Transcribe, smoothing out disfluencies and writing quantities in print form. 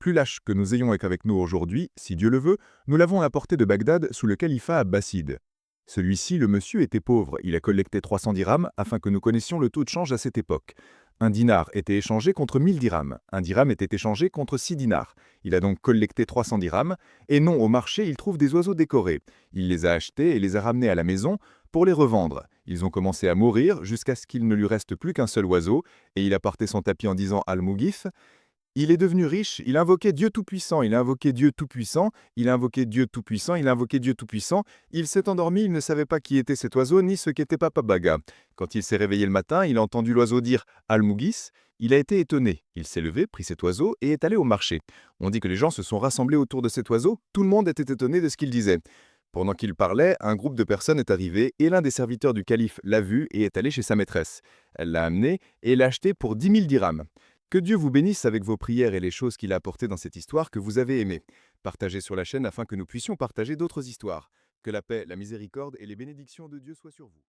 plus lâche que nous ayons avec nous aujourd'hui, si Dieu le veut, nous l'avons apporté de Bagdad sous le califat abbasside. Celui-ci, le monsieur, était pauvre. Il a collecté 300 dirhams afin que nous connaissions le taux de change à cette époque. Un dinar était échangé contre 1000 dirhams. Un dirham était échangé contre 6 dinars. Il a donc collecté 300 dirhams. Et non, au marché, il trouve des oiseaux décorés. Il les a achetés et les a ramenés à la maison pour les revendre. Ils ont commencé à mourir jusqu'à ce qu'il ne lui reste plus qu'un seul oiseau. Et il a porté son tapis en disant Al-Mughith. Il est devenu riche, il invoquait Dieu Tout-Puissant, il a invoqué Dieu Tout-Puissant, il a invoqué Dieu Tout-Puissant, il a invoqué Dieu Tout-Puissant. Il s'est endormi, il ne savait pas qui était cet oiseau ni ce qu'était Papa Baga. Quand il s'est réveillé le matin, il a entendu l'oiseau dire Al-Mughis. Il a été étonné. Il s'est levé, pris cet oiseau et est allé au marché. On dit que les gens se sont rassemblés autour de cet oiseau. Tout le monde était étonné de ce qu'il disait. Pendant qu'il parlait, un groupe de personnes est arrivé et l'un des serviteurs du calife l'a vu et est allé chez sa maîtresse. Elle l'a amené et l'a acheté pour 10 000 dirhams. Que Dieu vous bénisse avec vos prières et les choses qu'il a apportées dans cette histoire que vous avez aimée. Partagez sur la chaîne afin que nous puissions partager d'autres histoires. Que la paix, la miséricorde et les bénédictions de Dieu soient sur vous.